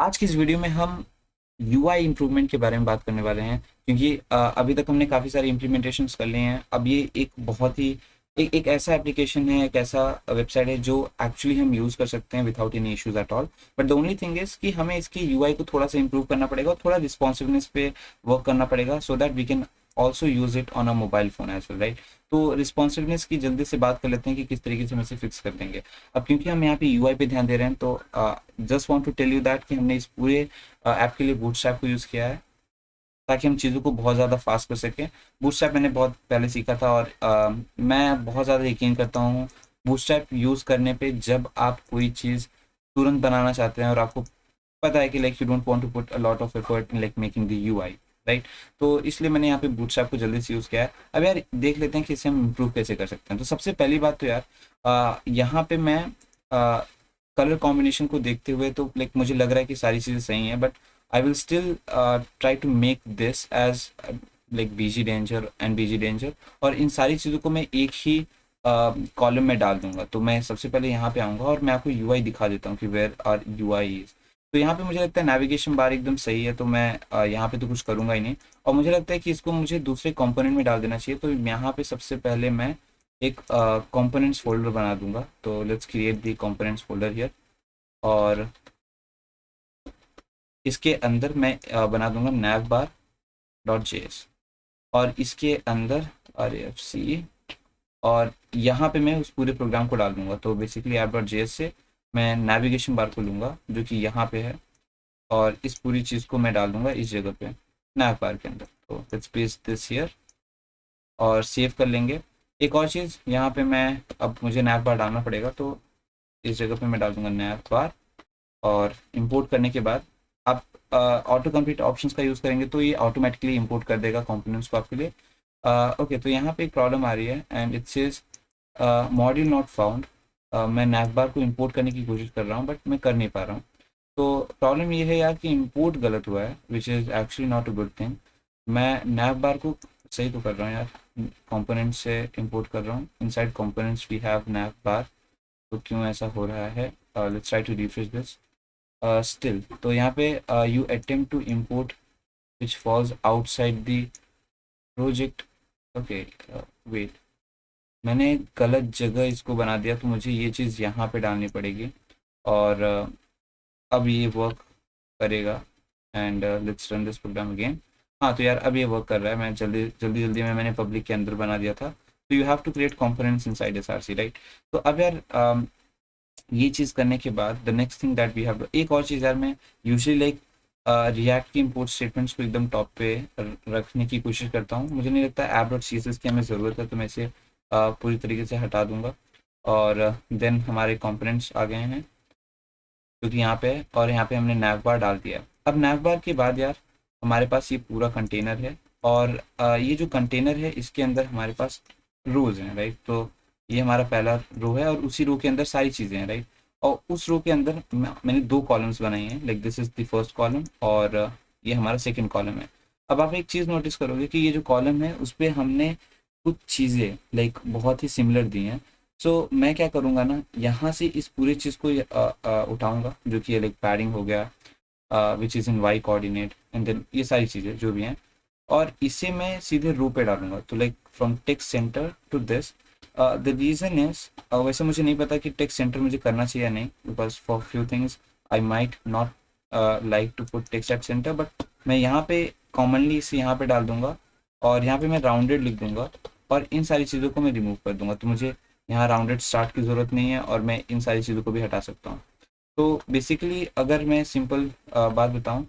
आज की इस वीडियो में हम यूआई इम्प्रूवमेंट के बारे में बात करने वाले हैं क्योंकि अभी तक हमने काफ़ी सारे इम्प्लीमेंटेशंस कर लिए हैं। अब ये एक बहुत ही एक ऐसा एप्लीकेशन है, एक ऐसा वेबसाइट है जो एक्चुअली हम यूज़ कर सकते हैं without any issues at all. But the only thing is कि हमें इसकी यूआई को थोड़ा सा इम्प्रूव करना पड़ेगा और थोड़ा रिस्पॉन्सिवनेस पे वर्क करना पड़ेगा so that we can also use it on a mobile phone as well, right. तो रिस्पॉन्सिवनेस की जल्दी से बात कर लेते हैं कि किस तरीके से हम इसे फिक्स कर देंगे। अब क्योंकि हम यहाँ पे यूआई पे ध्यान दे रहे हैं तो just want to tell you that कि हमने इस पूरे ऐप के लिए बूटस्ट्रैप को यूज़ किया है ताकि हम चीज़ों को बहुत ज़्यादा फास्ट कर सकें। बूटस्ट्रैप मैंने बहुत पहले सीखा था और मैं बहुत ज़्यादा यकीन करता हूँ बूटस्ट्रैप यूज़ करने पे। जब आप कोई चीज़ तुरंत बनाना चाहते हैं और आपको पता है कि like you don't want to put a lot of effort in like making the UI, right. तो इसलिए मैंने यहाँ पे बूटस्ट्रैप को जल्दी से यूज़ किया है। अब यार देख लेते हैं कि इसे हम इम्प्रूव कैसे कर सकते हैं। तो सबसे पहली बात तो यार यहाँ पे मैं कलर कॉम्बिनेशन को देखते हुए तो लाइक मुझे लग रहा है कि सारी चीज़ें सही हैं, but I will still try to make this as like BG danger and BG danger, और इन सारी चीज़ों को मैं एक ही कॉलम में डाल दूंगा। तो मैं सबसे पहले यहाँ पे आऊँगा और मैं आपको यूआई दिखा देता हूँ कि वेयर आर यूआई इज। तो यहाँ पे मुझे लगता है नेविगेशन बार एकदम सही है, तो मैं यहाँ पे तो कुछ करूँगा ही नहीं। और मुझे लगता है कि इसको मुझे दूसरे कंपोनेंट में डाल देना चाहिए। तो यहाँ पे सबसे पहले मैं एक कंपोनेंट्स फोल्डर बना दूंगा। तो let's create the components folder here, और इसके अंदर मैं बना दूंगा navbar डॉट जेएस, और इसके अंदर RFC, और यहाँ पे मैं उस पूरे प्रोग्राम को डाल दूंगा। तो बेसिकली ऐप डॉट जेएस से मैं नेविगेशन बार को लूँगा जो कि यहाँ पे है, और इस पूरी चीज़ को मैं डाल दूंगा इस जगह पे nav बार के अंदर। तो लेट्स पेस्ट दिस हियर और सेव कर लेंगे। एक और चीज़ यहाँ पे मैं, अब मुझे nav बार डालना पड़ेगा, तो इस जगह पे मैं डाल दूंगा nav बार, और इंपोर्ट करने के बाद आप ऑटो कंप्लीट ऑप्शंस का यूज़ करेंगे तो ये ऑटोमेटिकली इंपोर्ट कर देगा कंपोनेंट्स को आपके लिए। ओके, तो यहाँ पे एक प्रॉब्लम आ रही है and it says module not found. मैं नैवबार को इंपोर्ट करने की कोशिश कर रहा हूँ बट मैं कर नहीं पा रहा हूँ। तो प्रॉब्लम ये है यार कि इंपोर्ट गलत हुआ है, which is actually not a good thing. मैं नैवबार को सही तो कर रहा हूँ यार, कंपोनेंट से इंपोर्ट कर रहा हूँ। Inside components we have navbar. तो क्यों ऐसा हो रहा है? Let's try to refresh this. Still तो यहाँ पे you attempt to import which falls outside the project. Okay, wait, मैंने गलत जगह इसको बना दिया, तो मुझे ये चीज़ यहाँ पे डालनी पड़ेगी। और अब ये वर्क करेगा and let's run this program again. हाँ, तो यार अब ये वर्क कर रहा है। मैं जल्दी जल्दी जल्दी में मैंने पब्लिक के अंदर बना दिया था। तो you have to create components inside SRC, right. तो अब यार ये चीज़ करने के बाद the next thing that we have, एक और चीज़ यार, मैं यूजुअली लाइक रिएक्ट की इंपोर्ट स्टेटमेंट्स को एकदम टॉप पे रखने की कोशिश करता हूँ। मुझे नहीं लगता ऐप डॉट CSS की हमें ज़रूरत है, तो मैं इसे पूरी तरीके से हटा दूंगा। और देन हमारे कंपोनेंट्स आ गए हैं क्योंकि यहाँ पे है, और यहाँ पे हमने नैवबार डाल दिया है। अब नैवबार के बाद यार हमारे पास ये पूरा कंटेनर है, और ये जो कंटेनर है इसके अंदर हमारे पास रोज हैं, राइट। तो ये हमारा पहला रो है और उसी रो के अंदर सारी चीज़ें हैं, राइट। और उस रो के अंदर मैंने दो कॉलम्स बनाए हैं, like this is the first column और ये हमारा सेकंड कॉलम है। अब आप एक चीज़ नोटिस करोगे कि ये जो कॉलम है उस पर हमने कुछ चीज़ें लाइक बहुत ही सिमिलर दी हैं। सो मैं क्या करूँगा ना, यहाँ से इस पूरी चीज़ को उठाऊँगा जो कि लाइक पैडिंग हो गया which is in Y coordinate, and then ये सारी चीज़ें जो भी हैं, और इसे मैं सीधे रो पे डालूंगा। तो like from text centre to this. The reason is, वैसे मुझे नहीं पता कि टेक्स्ट सेंटर मुझे करना चाहिए या नहीं, because for few things I might not like to put text at centre, but मैं यहाँ पे कॉमनली इसे यहाँ पे डाल दूंगा, और यहाँ पे मैं राउंडेड लिख दूंगा, और इन सारी चीज़ों को मैं रिमूव कर दूंगा। तो मुझे यहाँ राउंडेड स्टार्ट की ज़रूरत नहीं है, और मैं इन सारी चीज़ों को भी हटा सकता हूँ। तो बेसिकली अगर मैं सिंपल बात बताऊँ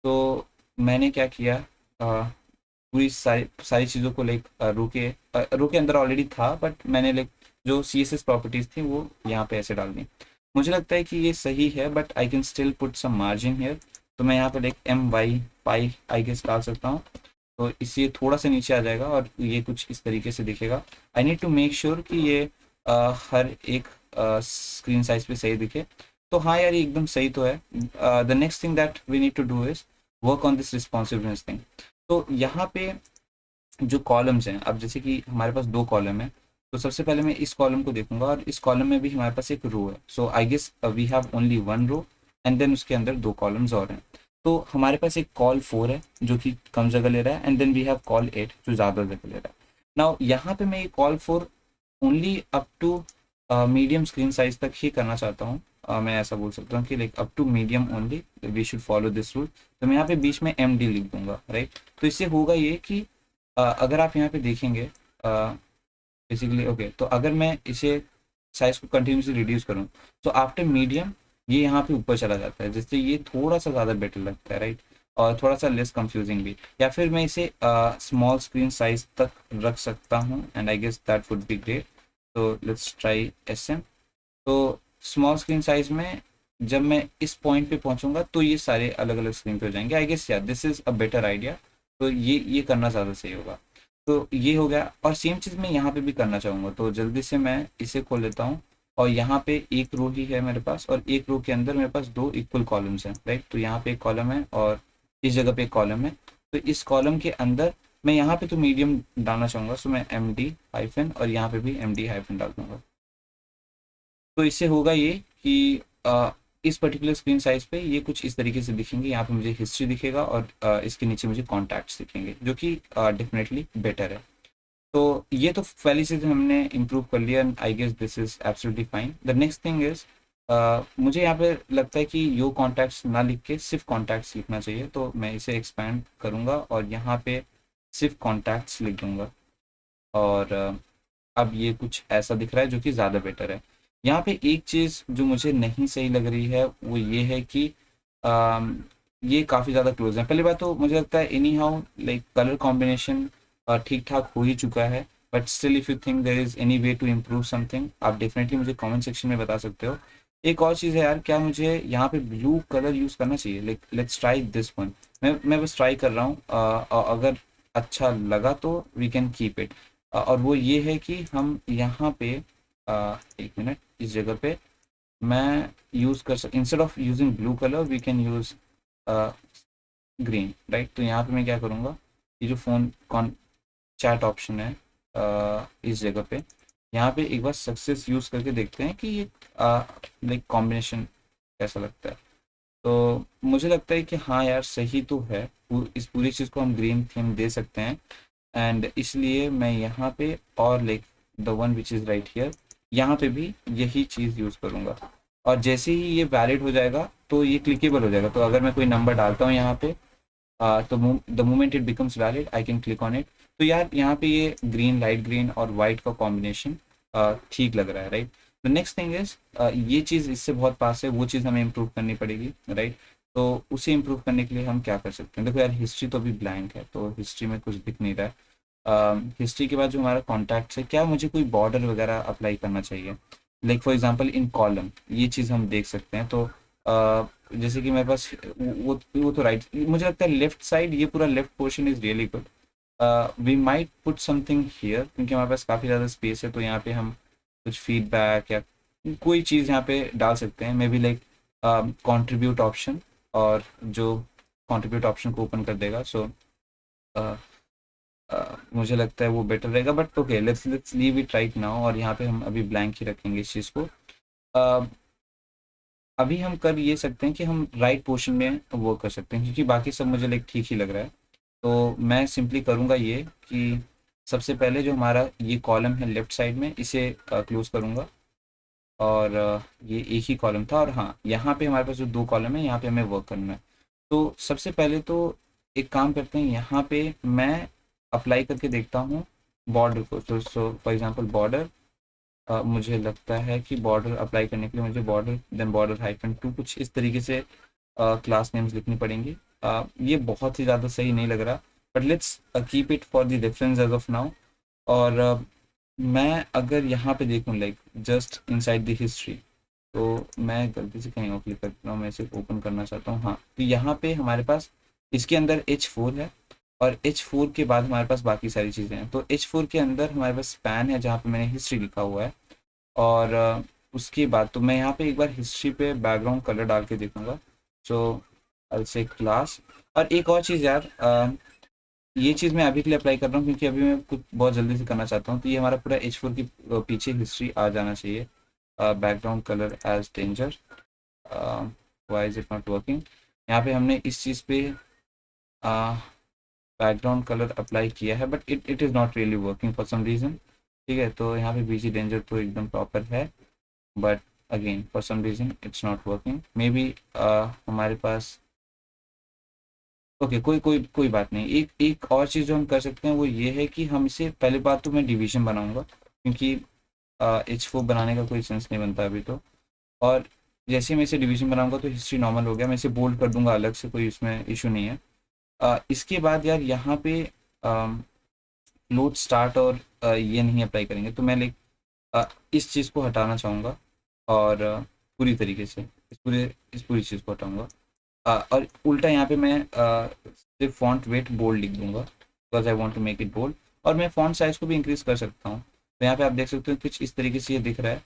तो मैंने क्या किया, पूरी सारी सारी चीज़ों को लाइक रो के अंदर ऑलरेडी था, बट मैंने लाइक जो CSS प्रॉपर्टीज़ थी वो यहाँ पे ऐसे डाल दी। मुझे लगता है कि ये सही है, but I can still put some margin here. तो मैं यहाँ पे लाइक MY5 आई गेस डाल सकता हूँ। तो इससे थोड़ा सा नीचे आ जाएगा और ये कुछ इस तरीके से दिखेगा। I need to make sure कि ये हर एक स्क्रीन साइज पे सही दिखे। तो हाँ यार, ये एकदम सही तो है। The next thing that we need to do is work on this responsiveness thing. तो यहाँ पे जो कॉलम्स हैं, अब जैसे कि हमारे पास दो कॉलम है, तो सबसे पहले मैं इस कॉलम को देखूंगा, और इस कॉलम में भी हमारे पास एक रो है। So I guess we have only one row and then उसके अंदर 2 कॉलम्स और हैं। तो हमारे पास एक कॉल 4 है जो कि कम जगह ले रहा है, and then we have col 8 जो ज़्यादा जगह ले रहा है। नाउ यहाँ पे मैं ये col 4 only up to medium screen size तक ही करना चाहता हूँ। मैं ऐसा बोल सकता हूँ कि like up to medium only we should follow this rule. तो मैं यहाँ पे बीच में MD लिख दूंगा, राइट। तो इससे होगा ये कि अगर आप यहाँ पे देखेंगे बेसिकली ओके, तो अगर मैं इसे साइज को कंटिन्यूसली रिड्यूस करूँ तो आफ्टर मीडियम ये यहाँ पे ऊपर चला जाता है, जिससे ये थोड़ा सा ज़्यादा बेटर लगता है, राइट। और थोड़ा सा लेस कंफ्यूजिंग भी। या फिर मैं इसे स्मॉल स्क्रीन साइज तक रख सकता हूँ, and I guess that would be great. तो लेट्स ट्राई SM। तो स्मॉल स्क्रीन साइज में जब मैं इस पॉइंट पे पहुंचूंगा तो ये सारे अलग अलग स्क्रीन पे हो जाएंगे। आई गेस यार this is a better idea. तो ये करना ज़्यादा सही होगा। तो ये हो गया, और सेम चीज़ मैं यहाँ पे भी करना चाहूँगा। तो जल्दी से मैं इसे खोल लेता हूँ, और यहाँ पे एक रो ही है मेरे पास, और एक रो के अंदर मेरे पास 2 इक्वल कॉलम्स हैं, राइट। तो यहाँ पे एक कॉलम है और इस जगह पे एक कॉलम है। तो इस कॉलम के अंदर मैं यहाँ पे तो मीडियम डालना चाहूँगा, सो मैं MD हाइफन और यहाँ पे भी MD हाइफन डाल दूंगा। तो इससे होगा ये कि इस पर्टिकुलर स्क्रीन साइज पे ये कुछ इस तरीके से दिखेंगे। यहाँ पे मुझे हिस्ट्री दिखेगा, और इसके नीचे मुझे कॉन्टैक्ट्स दिखेंगे, जो कि डेफिनेटली बेटर है। तो ये तो पहली चीज़ हमने इम्प्रूव कर लिया, and I guess this is absolutely fine. The next thing is मुझे यहाँ पे लगता है कि यो कॉन्टैक्ट्स ना लिख के सिर्फ कॉन्टैक्ट्स लिखना चाहिए। तो मैं इसे एक्सपैंड करूँगा और यहाँ पे सिर्फ कॉन्टैक्ट्स लिख दूँगा, और अब ये कुछ ऐसा दिख रहा है जो कि ज़्यादा बेटर है। यहाँ पे एक चीज़ जो मुझे नहीं सही लग रही है वो ये है कि अम, ये काफ़ी ज़्यादा क्लोज है। पहली बात तो मुझे लगता है anyhow like colour combination ठीक ठाक हो ही चुका है, but still if you think there is any way to improve something, आप डेफिनेटली मुझे कमेंट सेक्शन में बता सकते हो। एक और चीज़ है यार, क्या मुझे यहाँ पे ब्लू कलर यूज़ करना चाहिए? Like let's try this one. मैं बस ट्राई कर रहा हूँ, अगर अच्छा लगा तो वी कैन कीप इट। और वो ये है कि हम यहाँ पे एक मिनट, इस जगह पे मैं यूज़ कर सक instead of using blue colour we can use green, right. तो यहाँ पे मैं क्या करूँगा, ये जो फ़ोन कॉन चैट ऑप्शन है इस जगह पे, यहाँ पे एक बार सक्सेस यूज़ करके देखते हैं कि ये लाइक कॉम्बिनेशन कैसा लगता है। तो मुझे लगता है कि हाँ यार सही तो है, इस पूरी चीज़ को हम ग्रीन थीम दे सकते हैं। एंड इसलिए मैं यहाँ पे और like the one which is right here, यहाँ पे भी यही चीज़ यूज़ करूँगा। और जैसे ही ये वैलिड हो जाएगा तो ये क्लिकेबल हो जाएगा। तो अगर मैं कोई नंबर डालता हूँ यहाँ पे, तो the moment it becomes valid I can click on it. तो यार यहाँ पे ये ग्रीन, लाइट ग्रीन और वाइट का कॉम्बिनेशन ठीक लग रहा है, right. The next thing is ये चीज़ इससे बहुत पास है, वो चीज़ हमें इम्प्रूव करनी पड़ेगी, राइट। तो उसे इम्प्रूव करने के लिए हम क्या कर सकते हैं? देखो यार हिस्ट्री तो अभी ब्लैंक है, तो हिस्ट्री में कुछ दिख नहीं रहा है। हिस्ट्री के बाद जो हमारा कॉन्टैक्ट्स है, क्या मुझे कोई बॉर्डर वगैरह अप्लाई करना चाहिए? Like for example in column ये चीज़ हम देख सकते हैं। तो जैसे कि मेरे पास वो तो राइट, मुझे लगता है लेफ्ट साइड ये पूरा left portion is really good. We might put something here, क्योंकि हमारे पास काफ़ी ज़्यादा स्पेस है। तो यहाँ पे हम कुछ फीडबैक या कोई चीज़ यहाँ पे डाल सकते हैं, may be like contribute option, और जो कंट्रीब्यूट ऑप्शन को ओपन कर देगा। सो मुझे लगता है वो बेटर रहेगा, but okay let's leave it right now. और यहाँ पे हम अभी ब्लैंक ही रखेंगे इस चीज़ को। अभी हम कर ये सकते हैं कि हम राइट पोर्शन में वो कर सकते हैं, क्योंकि बाकी सब मुझे लाइक ठीक ही लग रहा है। तो मैं सिंपली करूँगा ये कि सबसे पहले जो हमारा ये कॉलम है लेफ्ट साइड में, इसे क्लोज करूँगा। और ये एक ही कॉलम था, और हाँ यहाँ पे हमारे पास जो 2 कॉलम है यहाँ पे हमें वर्क करना है। तो सबसे पहले तो एक काम करते हैं, यहाँ पे मैं अप्लाई करके देखता हूँ बॉर्डर को। तो सो फॉर एग्जांपल बॉर्डर, मुझे लगता है कि बॉर्डर अप्लाई करने के लिए मुझे बॉर्डर देन बॉर्डर -2 कुछ इस तरीके से क्लास नेम्स लिखनी पड़ेंगी। ये बहुत ही ज़्यादा सही नहीं लग रहा, but let's keep it for the reference as of now. और मैं अगर यहाँ पे देखूँ like just inside the history, तो मैं गलती से कहीं और क्लिक कर रहा हूँ, मैं इसे ओपन करना चाहता हूँ। हाँ, तो यहाँ पे हमारे पास इसके अंदर H4 है, और H4 के बाद हमारे पास बाकी सारी चीज़ें हैं। तो H4 के अंदर हमारे पास स्पैन है जहाँ पे मैंने हिस्ट्री लिखा हुआ है। और उसके बाद तो मैं यहाँ पे एक बार हिस्ट्री पे बैकग्राउंड कलर डाल के देखूंगा। सो आई से क्लास। और एक और चीज़ यार, ये चीज़ मैं अभी के लिए अप्लाई कर रहा हूँ क्योंकि अभी मैं कुछ बहुत जल्दी से करना चाहता हूँ। तो ये हमारा पूरा H4 की पीछे हिस्ट्री आ जाना चाहिए। Background colour as danger, why is it not working. यहाँ पे हमने इस चीज़ पे बैकग्राउंड कलर अप्लाई किया है but it is not really working for some reason. ठीक है, तो यहाँ पे बीजी डेंजर तो एकदम प्रॉपर है but again for some reason it's not working. Maybe हमारे पास ओके कोई कोई कोई बात नहीं। एक एक और चीज़ जो हम कर सकते हैं वो ये है कि हम इसे, पहले बात तो मैं डिवीजन बनाऊंगा क्योंकि H4 बनाने का कोई सेंस नहीं बनता अभी तो। और जैसे मैं इसे डिवीजन बनाऊंगा तो हिस्ट्री नॉर्मल हो गया, मैं इसे बोल्ड कर दूंगा अलग से, कोई इसमें इशू नहीं है। इसके बाद यार यहाँ पे लोड स्टार्ट और ये नहीं अप्लाई करेंगे तो मैं इस चीज़ को हटाना चाहूँगा और पूरी तरीके से इस पूरी चीज़ को हटाऊँगा। और उल्टा यहाँ पे मैं सिर्फ फॉन्ट वेट बोल्ड लिख दूंगा because I want to make it bold. और मैं फॉन्ट साइज़ को भी इंक्रीज़ कर सकता हूँ। तो यहाँ पे आप देख सकते हो कुछ इस तरीके से ये दिख रहा है।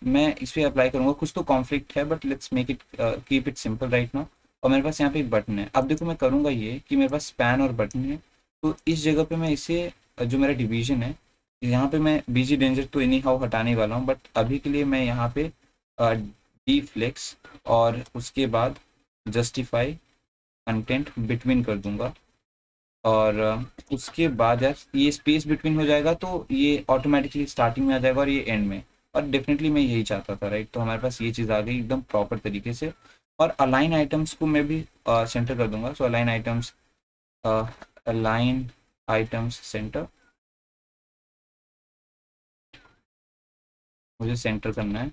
मैं इस पर अप्लाई करूँगा, कुछ तो कॉन्फ्लिक्ट है but let's make it keep it simple right now. और मेरे पास यहाँ पे एक बटन है। अब देखो मैं करूँगा ये कि मेरे पास स्पैन और बटन है, तो इस जगह पे मैं इसे जो मेरा डिवीजन है यहाँ पे मैं बीजी डेंजर तो एनी हाउ हटाने वाला हूँ बट अभी के लिए मैं यहाँ पे डी फ्लेक्स और उसके बाद जस्टिफाई कंटेंट बिटवीन कर दूंगा। और उसके बाद यार ये स्पेस बिटवीन हो जाएगा तो ये ऑटोमेटिकली स्टार्टिंग में आ जाएगा और ये एंड में। और डेफिनेटली मैं यही चाहता था राइट, तो हमारे पास ये चीज़ आ गई एकदम प्रॉपर तरीके से। और अलाइन आइटम्स को मैं भी सेंटर कर दूंगा। सो अलाइन आइटम्स सेंटर, मुझे सेंटर करना है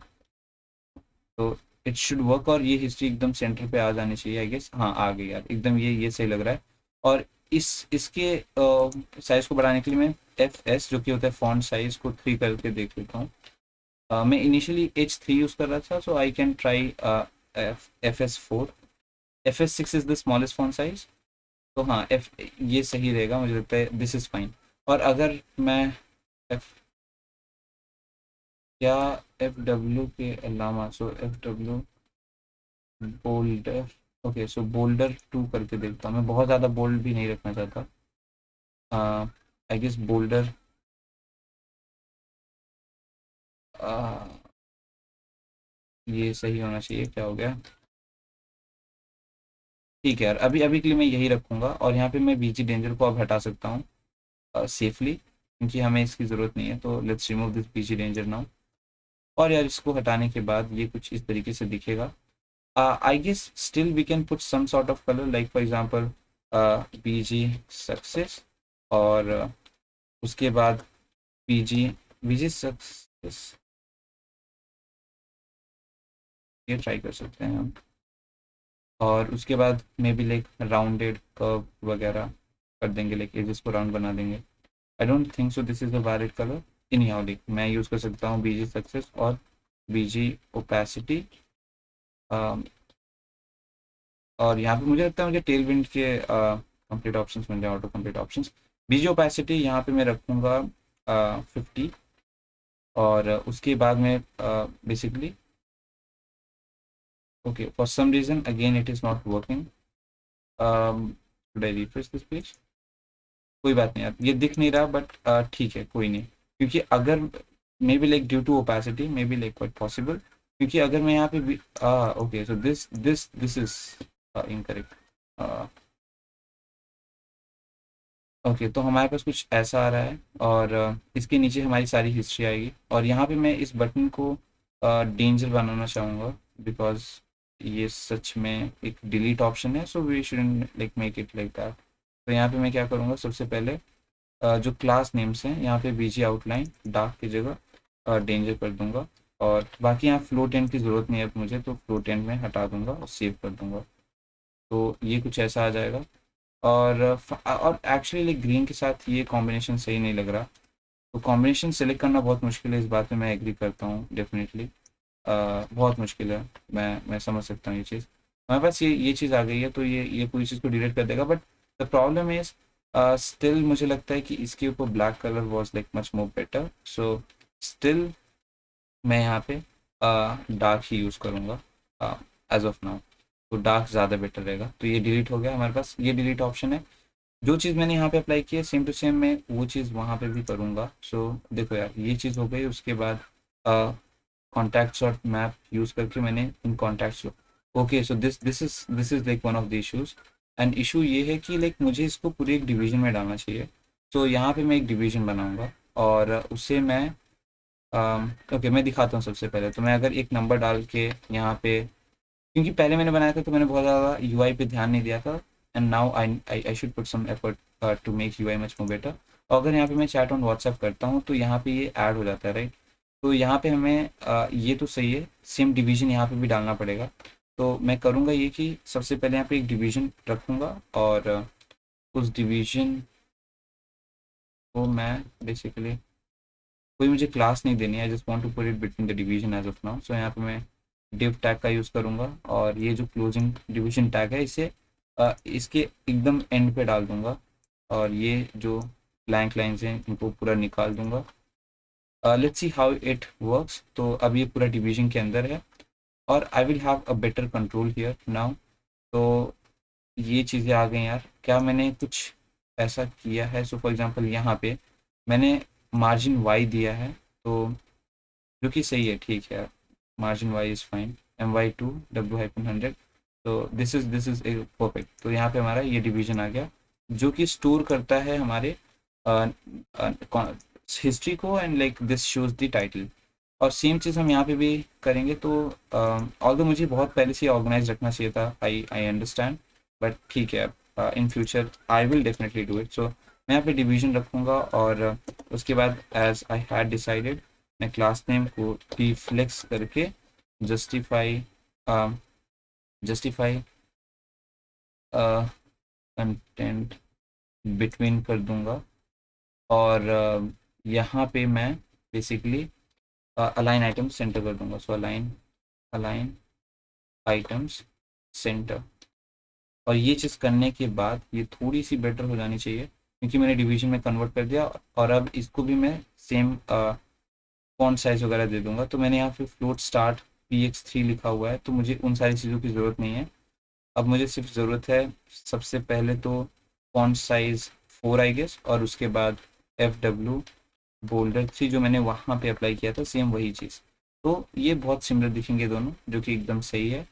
तो इट शुड वर्क। और ये हिस्ट्री एकदम सेंटर पे आ जानी चाहिए आई गेस। हाँ आ गई यार एकदम, ये सही लग रहा है। और इसके साइज को बढ़ाने के लिए मैं FS जो कि होता है फॉन्ट साइज को 3 करके देख लेता हूँ। मैं इनिशियली H3 यूज़ कर रहा था so I can try FS4। FS6 is the smallest font size. तो हाँ ये सही रहेगा मुझे लगता है, दिस इज़ फाइन। और अगर मैं F क्या FW के अलावा, सो FW boulder, okay so boulder 2 करके देखता हूँ। मैं बहुत ज़्यादा बोल्ड भी नहीं रखना चाहता। आई गेस बोल्डर ये सही होना चाहिए। क्या हो गया? ठीक है यार, अभी अभी के लिए मैं यही रखूँगा और यहाँ पे मैं बीजी डेंजर को अब हटा सकता हूँ सेफली क्योंकि हमें इसकी ज़रूरत नहीं है। तो let's remove this BG danger now. और यार इसको हटाने के बाद ये कुछ इस तरीके से दिखेगा। I guess still we can put some sort of color like for example BG success और उसके बाद BG BG success ये ट्राई कर सकते हैं हम। और उसके बाद may be like rounded curve वगैरह कर देंगे, लाइक एजेस को राउंड बना देंगे। I don't think so this is a valid colour in how. Like मैं यूज़ कर सकता हूँ BG सक्सेस और BG ओपेसिटी। और यहाँ पे मुझे लगता है मुझे टेल विंड के कंप्लीट ऑप्शंस मिल जाए, ऑटो कंप्लीट ऑप्शंस। बीजी ओपेसिटी यहाँ पे मैं रखूँगा 50। और उसके बाद में basically okay for some reason again it is not working. Should I refresh this page? कोई बात नहीं यार, ये दिख नहीं रहा बट ठीक है कोई नहीं। क्योंकि अगर maybe like due to opacity maybe like quite possible. क्योंकि अगर मैं यहाँ पे भी okay so this is incorrect. Okay तो हमारे पास कुछ ऐसा आ रहा है और इसके नीचे हमारी सारी हिस्ट्री आएगी। और यहाँ पे मैं इस बटन को डेंजर बनाना चाहूँगा बिकॉज ये सच में एक डिलीट ऑप्शन है so we shouldn't like make it like that. तो यहाँ पे मैं क्या करूँगा, सबसे पहले जो क्लास नेम्स हैं यहाँ पे बीजी आउटलाइन डार्क की जगह डेंजर कर दूंगा। और बाकी यहाँ फ्लोट एंड की ज़रूरत नहीं है मुझे, तो फ्लोट एंड में हटा दूंगा और सेव कर दूंगा। तो ये कुछ ऐसा आ जाएगा। और एक्चुअली लाइक ग्रीन के साथ ये कॉम्बिनेशन सही नहीं लग रहा, तो कॉम्बिनेशन सेलेक्ट करना बहुत मुश्किल है। इस बात में मैं एग्री करता हूँ डेफिनेटली, बहुत मुश्किल है। मैं समझ सकता हूँ ये चीज़। हमारे पास ये चीज़ आ गई है तो ये पूरी चीज़ को डिलीट कर देगा। But the problem is still मुझे लगता है कि इसके ऊपर black colour was like much more better. So still मैं यहाँ पे डार्क ही यूज़ करूँगा एज ऑफ नाउ। तो डार्क ज़्यादा बेटर रहेगा। तो ये डिलीट हो गया, हमारे पास ये डिलीट ऑप्शन है। जो चीज़ मैंने यहाँ पे अप्लाई की है सेम टू सेम मैं वो चीज़ वहाँ पे भी करूँगा। सो देखो यार ये चीज़ हो गई। उसके बाद कॉन्टैक्ट्स और मैप यूज़ करके मैंने इन contacts okay, so this is like one of the issues. And issue ये है कि लाइक मुझे इसको पूरे एक डिवीजन में डालना चाहिए। तो यहाँ पे मैं एक डिवीजन बनाऊंगा और उसे मैं ओके मैं दिखाता हूँ। सबसे पहले तो मैं अगर एक नंबर डाल के यहाँ पे, क्योंकि पहले मैंने बनाया था तो मैंने बहुत ज़्यादा यूआई पे ध्यान नहीं दिया था। And now I should put some effort to make UI much more better. और अगर यहाँ पे मैं चैट ऑन व्हाट्सएप करता हूँ तो यहाँ पे ये ऐड हो जाता है, राइट। तो यहाँ पे हमें ये तो सही है, सेम डिवीजन यहाँ पे भी डालना पड़ेगा। तो मैं करूँगा ये कि सबसे पहले यहाँ पे एक डिवीजन रखूँगा और उस डिवीजन को मैं बेसिकली, कोई मुझे क्लास नहीं देनी है, I just want to put it between the division as of now. So यहाँ पे मैं div टैग का यूज़ करूँगा और ये जो क्लोजिंग डिवीजन टैग है इसे इसके एकदम एंड पे डाल दूँगा और ये जो ब्लैंक लाइन्स हैं इनको पूरा निकाल दूँगा। Let's see how it works. तो अब ये पूरा डिवीजन के अंदर है और I will have a better control here now. तो ये चीज़ें आ गई यार, क्या मैंने कुछ ऐसा किया है? सो फॉर एग्जांपल यहाँ पे मैंने मार्जिन वाई दिया है, तो जो कि सही है, ठीक है। Margin y is fine, my2 w-100। तो दिस इज ए परफेक्ट। तो यहाँ पे हमारा ये डिवीजन आ गया जो कि स्टोर करता है हमारे हिस्ट्री को and like this shows the title. और सेम चीज़ हम यहाँ पे भी करेंगे। तो ऑल्दो मुझे बहुत पहले से ऑर्गेनाइज रखना चाहिए था, आई अंडरस्टैंड, बट ठीक है, in future I will definitely do it. So मैं यहाँ पे डिवीजन रखूँगा और उसके बाद एज आई हैड डिसाइडेड मैं क्लास नेम को डिफ्लेक्स करके जस्टिफाई जस्टिफाई कंटेंट बिटवीन कर दूंगा। और यहाँ पे मैं बेसिकली अलाइन आइटम्स सेंटर कर दूंगा। सो अलाइन आइटम्स सेंटर। और ये चीज़ करने के बाद ये थोड़ी सी बेटर हो जानी चाहिए क्योंकि मैंने डिवीजन में कन्वर्ट कर दिया। और अब इसको भी मैं सेम फॉन्ट साइज़ वगैरह दे दूंगा। तो मैंने यहाँ पे फ्लोट स्टार्ट px3 लिखा हुआ है, तो मुझे उन सारी चीज़ों की ज़रूरत नहीं है। अब मुझे सिर्फ ज़रूरत है सबसे पहले तो फॉन्ट साइज़ 4 आई गेस, और उसके बाद FW बोल्डर 3 जो मैंने वहाँ पे अप्लाई किया था, सेम वही चीज़। तो ये बहुत सिमिलर दिखेंगे दोनों, जो कि एकदम सही है।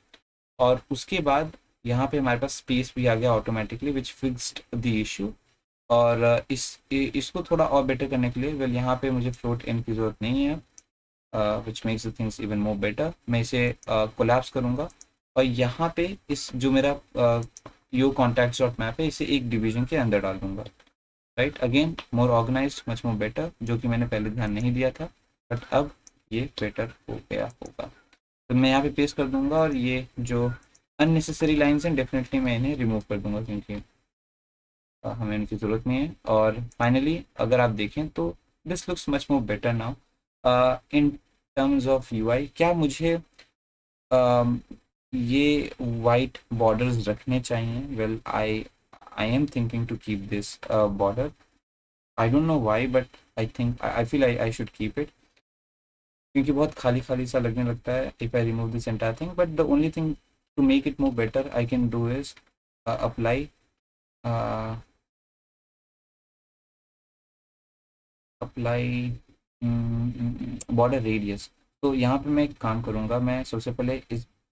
और उसके बाद यहाँ पे हमारे पास स्पेस भी आ गया automatically which fixed the issue. और इसको थोड़ा और बेटर करने के लिए वेल यहाँ पे मुझे फ्लोट एन की ज़रूरत नहीं है, which makes the things even more better. मैं इसे कोलैप्स करूँगा और यहाँ पे इस जो मेरा यो कॉन्टैक्ट्स डॉट मैप है इसे एक डिवीजन के अंदर डाल दूँगा, right. Again more organized, much more better, जो कि मैंने पहले ध्यान नहीं दिया था, बट अब ये बेटर हो गया होगा। तो मैं यहाँ पे पेस्ट कर दूंगा और ये जो अननेसेसरी लाइन्स हैं डेफिनेटली मैं इन्हें रिमूव कर दूंगा क्योंकि हमें इनकी ज़रूरत नहीं है। और फाइनली अगर आप देखें तो this looks much more better now in terms of UI. क्या मुझे um, ये वाइट बॉर्डर्स रखने चाहिए? Well I am thinking to keep this border. I don't know why but I think I feel I should keep it, क्योंकि बहुत खाली खाली सा लगने लगता है if I remove this entire thing. But the only thing to make it more better I can do is apply apply border radius. तो यहाँ पे मैं एक काम करूँगा, मैं सबसे पहले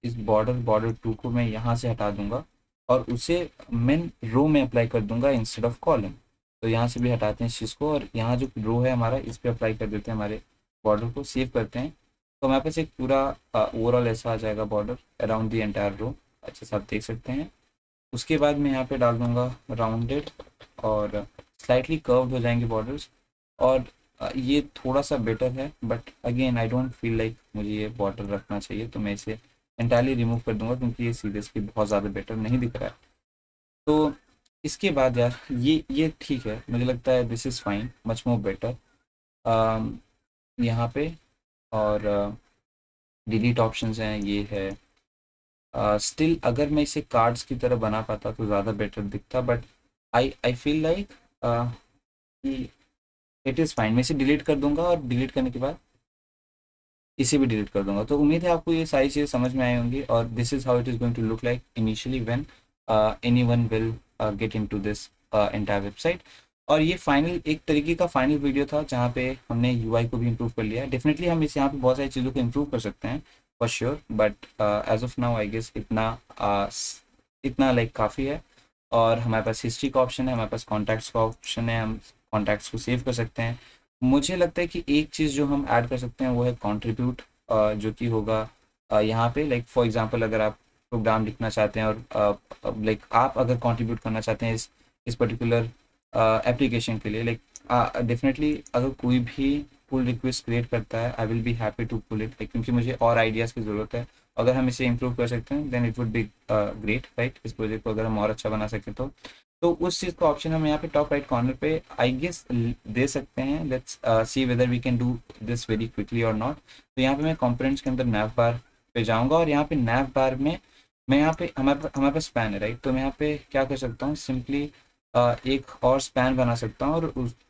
इस बॉर्डर 2 को मैं यहाँ से हटा दूंगा और उसे मेन रो में अप्लाई कर दूंगा इंस्टेड ऑफ कॉलम। तो यहाँ से भी हटाते हैं इस चीज़ को और यहाँ जो रो है हमारा इस पर अप्लाई कर देते हैं, हमारे बॉर्डर को सेव करते हैं। तो हमारे पास एक पूरा ओवरऑल ऐसा आ जाएगा border around the entire row, अच्छे से आप देख सकते हैं। उसके बाद मैं यहाँ पे डाल दूंगा राउंडेड और स्लाइटली कर्व्ड हो जाएंगे बॉर्डर्स। और ये थोड़ा सा बेटर है but again I don't feel like मुझे ये बॉर्डर रखना चाहिए, तो मैं इसे एंटायरली रिमूव कर दूंगा क्योंकि ये सीरियसली बहुत ज़्यादा बेटर नहीं दिख रहा है। तो इसके बाद यार ये ठीक है, मुझे लगता है this is fine, much more better यहाँ पे। और डिलीट ऑप्शंस हैं, ये है। स्टिल अगर मैं इसे कार्ड्स की तरह बना पाता तो ज़्यादा बेटर दिखता, बट आई फील लाइक कि इट इज़ फाइन। मैं इसे डिलीट कर दूंगा और डिलीट करने के बाद इसे भी डिलीट कर दूंगा। तो उम्मीद है आपको ये सारी चीज़ें समझ में आई होंगी और this is how it is going to look like initially when anyone will get into this entire website. और ये फाइनल एक तरीके का फाइनल वीडियो था जहाँ पे हमने यूआई को भी इम्प्रूव कर लिया है। डेफिनेटली हम इस यहाँ पे बहुत सारी चीज़ों को इम्प्रूव कर सकते हैं, for sure, but as of now I guess इतना लाइक काफ़ी है। और हमारे पास हिस्ट्री का ऑप्शन है, हमारे पास कॉन्टैक्ट्स का ऑप्शन है, हम कॉन्टैक्ट्स को सेव कर सकते हैं। मुझे लगता है कि एक चीज़ जो हम ऐड कर सकते हैं वो है कंट्रीब्यूट, जो कि होगा यहाँ पे लाइक फॉर एग्जांपल अगर आप प्रोग्राम लिखना चाहते हैं और लाइक आप अगर कंट्रीब्यूट करना चाहते हैं इस पर्टिकुलर एप्लीकेशन के लिए, लाइक डेफिनेटली अगर कोई भी पुल रिक्वेस्ट क्रिएट करता है I will be happy to pull it, क्योंकि मुझे और आइडियाज़ की ज़रूरत है। अगर हम इसे इम्प्रूव कर सकते हैं then it would be great, right. इस प्रोजेक्ट को अगर हम और अच्छा बना सकें तो उस चीज़ का ऑप्शन हम यहाँ पे टॉप राइट कॉर्नर पे आई गेस दे सकते हैं। Let's see whether we can do this very quickly और नॉट। तो यहाँ पे मैं कंपोनेंट्स के अंदर नैव बार पे जाऊँगा और यहाँ पे नैव बार में मैं यहाँ पे हमारे पास स्पैन है, राइट। तो मैं यहाँ पे क्या कर सकता हूँ, सिंपली एक और स्पैन बना सकता हूँ और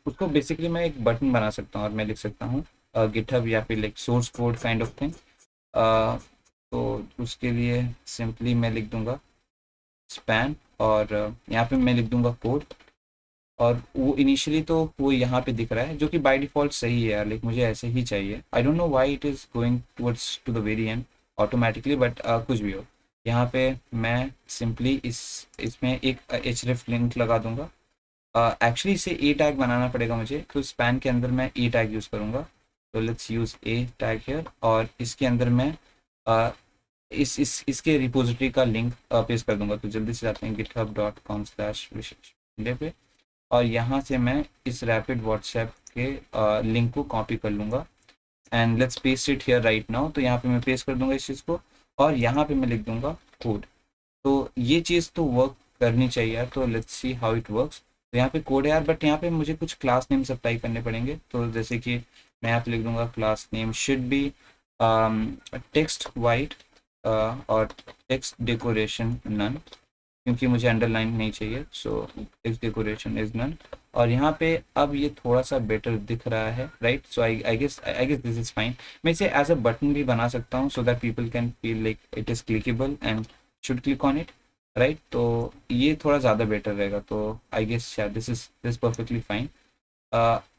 उसको बेसिकली मैं एक बटन बना सकता हूँ और मैं लिख सकता हूँ गिटहब या फिर like source code kind of thing. तो उसके लिए सिंपली मैं लिख दूंगा स्पैन और यहाँ पे मैं लिख दूंगा कोड। और वो इनिशियली तो वो यहाँ पे दिख रहा है जो कि बाय डिफ़ॉल्ट सही है यार, लाइक मुझे ऐसे ही चाहिए। I don't know why it is going towards to the very end automatically, but कुछ भी हो। यहाँ पे मैं सिंपली इसमें एक href लिंक लगा दूंगा। एक्चुअली इसे ए टैग बनाना पड़ेगा मुझे, तो स्पैन के अंदर मैं ए टैग यूज़ करूँगा। तो let's use A tag here और इसके अंदर मैं uh, इसके रिपोजिटरी का लिंक पेस्ट कर दूंगा। तो जल्दी से जाते हैं github.com/विशेष पे और यहाँ से मैं इस रैपिड व्हाट्सएप के लिंक को कॉपी कर लूँगा and let's paste it here right now. तो यहाँ पे मैं पेस्ट कर दूंगा इस चीज़ को और यहाँ पे मैं लिख दूंगा कोड। तो ये चीज़ तो वर्क करनी चाहिए यार, तो let's see how it works. तो यहाँ पे कोड है यार, बट यहाँ पे मुझे कुछ क्लास नेम्स अप्लाई करने पड़ेंगे। तो जैसे कि मैं यहाँ पे लिख दूंगा class name should be text white और टेक्स्ट डेकोरेशन नन, क्योंकि मुझे अंडरलाइन नहीं चाहिए। So text decoration is none. और यहाँ पे अब ये थोड़ा सा बेटर दिख रहा है, right. So I guess this is fine. मैं इसे एज अ बटन भी बना सकता हूँ so that people can feel like it is clickable and should click on it, right. तो ये थोड़ा ज़्यादा बेटर रहेगा। तो आई गेस या दिस परफेक्टली फाइन।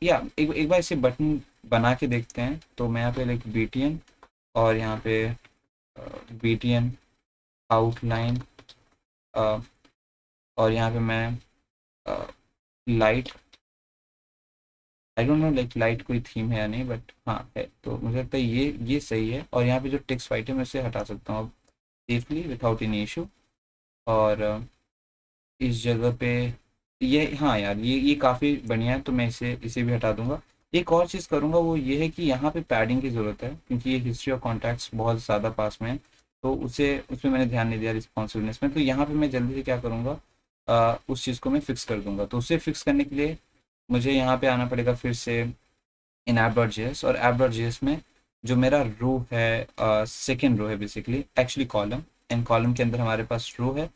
या एक बार इसे बटन बना के देखते हैं। तो मैं यहाँ पे लाइक BTN और यहाँ पे BTN आउटलाइन और यहाँ पे मैं light, I don't know like light कोई थीम है या नहीं, बट हाँ है। तो मुझे लगता है ये सही है। और यहाँ पे जो टेक्स्ट वाइट है मैं इसे हटा सकता हूँ अब सेफली विदाउट एनी इशू। और इस जगह पे ये, हाँ यार ये काफ़ी बढ़िया है, तो मैं इसे भी हटा दूंगा। एक और चीज़ करूँगा वो ये है कि यहाँ पे पैडिंग की ज़रूरत है, क्योंकि ये हिस्ट्री ऑफ कॉन्टैक्ट्स बहुत ज़्यादा पास में है। तो उसमें मैंने ध्यान नहीं दिया रिस्पॉन्सिवनेस में। तो यहाँ पे मैं जल्दी से क्या करूँगा, उस चीज़ को मैं फिक्स कर दूंगा। तो उसे फिक्स करने के लिए मुझे यहाँ पे आना पड़ेगा फिर से इन app.js। और app.js में जो मेरा रो है, सेकेंड रो है basically, actually column, and column के अंदर हमारे पास रो है।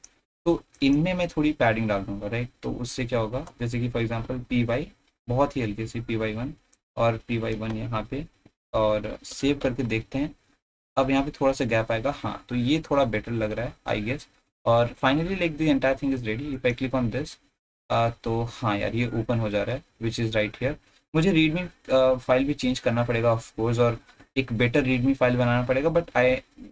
तो इनमें मैं थोड़ी पैडिंग डाल दूंगा, राइट। तो उससे क्या होगा, जैसे कि फॉर एग्जांपल py, बहुत ही हल्की सी py1 और py1 यहाँ पे, और सेव करके देखते हैं। अब यहाँ पे थोड़ा सा गैप आएगा, हाँ। तो ये थोड़ा बेटर लग रहा है आई गेस। और finally like the entire thing is ready if I click on this. तो हाँ यार ये ओपन हो जा रहा है विच इज़ राइट हियर। मुझे रीडमी फाइल भी चेंज करना पड़ेगा ऑफ कोर्स और एक बेटर रीडमी फाइल बनाना पड़ेगा, बट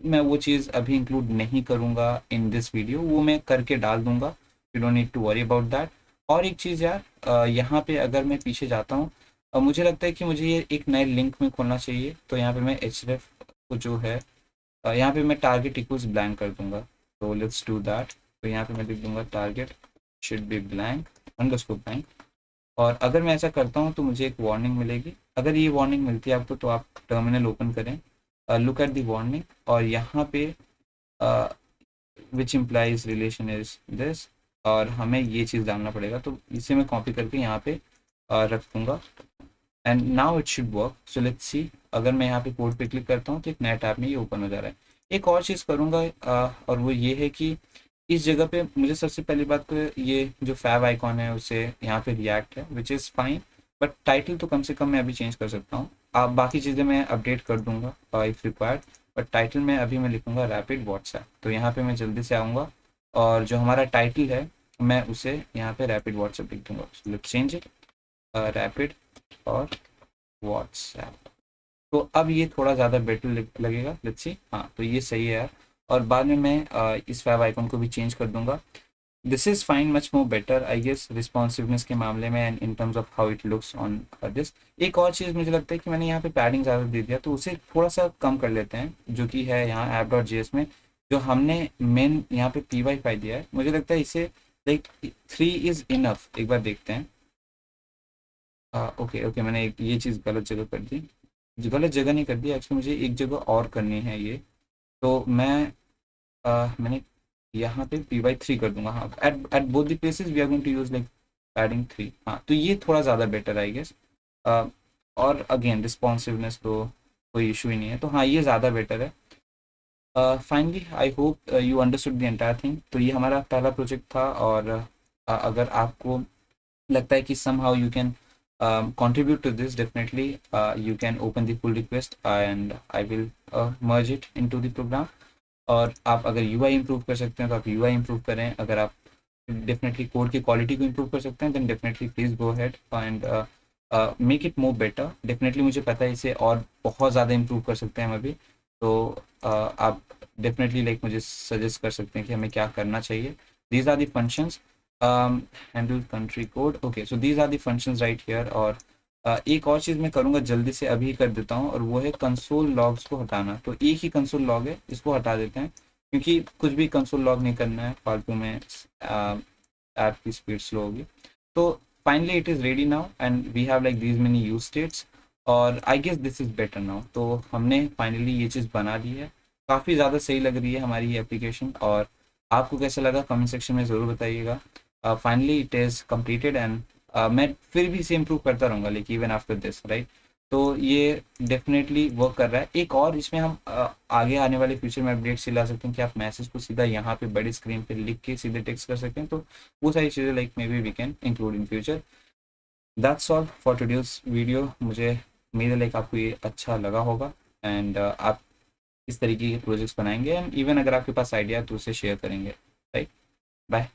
मैं वो चीज़ अभी इंक्लूड नहीं करूँगा इन दिस वीडियो, वो मैं करके डाल दूँगा। You don't need to worry about that. और एक चीज़ यार, यहाँ पे अगर मैं पीछे जाता हूँ, मुझे लगता है कि मुझे ये एक नए लिंक में खोलना चाहिए। तो यहाँ पे मैं href को जो है, यहाँ पे मैं टारगेट इक्वल्स ब्लैंक कर दूंगा। तो लेट्स डू दैट। तो यहाँ पे मैं लिख दूंगा target should be blank underscore blank. और अगर मैं ऐसा करता हूँ तो मुझे एक वार्निंग मिलेगी। अगर ये वार्निंग मिलती है आपको तो आप टर्मिनल ओपन करें, लुक एट द वार्निंग, और यहाँ पे which implies relation is this, और हमें ये चीज़ डालना पड़ेगा। तो इसे मैं कॉपी करके यहाँ पे रख दूँगा and now it should work. So let's see, अगर मैं यहाँ पे कोड पे क्लिक करता हूँ तो एक नया टैब में ये ओपन हो जा रहा है। एक और चीज़ करूँगा और वो ये है कि इस जगह पे मुझे सबसे पहली बात तो ये जो फैब आइकॉन है उसे यहाँ पे रिएक्ट है which is fine, but title तो कम से कम मैं अभी चेंज कर सकता हूँ। आप बाकी चीज़ें मैं अपडेट कर दूंगा इफ़ रिक्वायर्ड, बट टाइटल में अभी मैं लिखूँगा रैपिड व्हाट्सएप। तो यहाँ पे मैं जल्दी से आऊँगा और जो हमारा टाइटल है मैं उसे यहाँ पे रैपिड व्हाट्सएप लिख दूँगा। लेट्स चेंज इट रैपिड और व्हाट्सएप। तो अब ये थोड़ा ज़्यादा बेटर लगेगा, लेट्स सी। हाँ, तो ये सही है यार। और बाद में मैं इस फैब आइकन को भी चेंज कर दूंगा। This is fine, much more better I guess responsiveness के मामले में and in terms of how it looks on this. एक और चीज़ मुझे लगता है कि मैंने यहाँ पे पैडिंग ज़्यादा दे दिया, तो उसे थोड़ा सा कम कर लेते हैं, जो कि है यहाँ ऐप डॉट जे एस में। जो हमने मेन यहाँ पे पी वाई फाइल दिया है, मुझे लगता है इसे लाइक 3 इज़ इनफ। एक बार देखते हैं। ओके ओके, मैंने एक ये चीज़ गलत जगह कर दी। गलत जगह नहीं कर दी एक्चुअली, मुझे एक जगह और करनी है ये। तो मैंने यहाँ पे पी वाई 3 कर दूंगा। हाँ, at at both the places we are going to use like padding 3। हाँ, तो ये थोड़ा ज़्यादा बेटर आई गेस। और अगेन रिस्पॉन्सिवनेस तो कोई इशू ही नहीं है, तो हाँ ये ज़्यादा बेटर है। Finally I hope you understood the entire thing. तो ये हमारा पहला प्रोजेक्ट था, और अगर आपको लगता है कि somehow you can contribute to this, definitely you can open the pull request and I will merge it into the program। और आप अगर UI improve कर सकते हैं तो आप UI improve करें। अगर आप डेफिनेटली कोड की क्वालिटी को improve कर सकते हैं then definitely please go ahead and make it more better. Definitely मुझे पता है इसे और बहुत ज़्यादा improve कर सकते हैं हम अभी। तो आप डेफिनेटली लाइक मुझे सजेस्ट कर सकते हैं कि हमें क्या करना चाहिए। These are the functions. Handle country code, okay, so these are the functions right here. और एक और चीज़ मैं करूँगा, जल्दी से अभी कर देता हूँ, और वो है कंसोल लॉग्स को हटाना। तो एक ही कंसोल लॉग है, इसको हटा देते हैं, क्योंकि कुछ भी कंसोल लॉग नहीं करना है फालतू में, ऐप की स्पीड स्लो होगी। तो finally it is ready now and we have like these many use states, और I guess this is better now. तो हमने फाइनली ये चीज़ बना दी है, काफ़ी ज़्यादा सही लग रही है हमारी ये एप्लीकेशन। और आपको कैसा लगा कमेंट सेक्शन में ज़रूर बताइएगा। Finally it is completed and मैं फिर भी इसे इम्प्रूव करता रहूँगा like even after this, right. तो ये डेफिनेटली वर्क कर रहा है। एक और इसमें हम आगे आने वाले फ्यूचर में अपडेट्स ला सकते हैं कि आप मैसेज को सीधा यहाँ पे बड़ी स्क्रीन पे लिख के सीधे टेक्स्ट कर सकते हैं। तो वो सारी चीज़ें like maybe we can include in future. That's all for today's video. मुझे उम्मीद है लाइक आपको ये अच्छा लगा होगा एंड आप इस तरीके के प्रोजेक्ट्स बनाएंगे एंड इवन अगर आपके पास आइडिया है तो उसे शेयर करेंगे, राइट। बाय।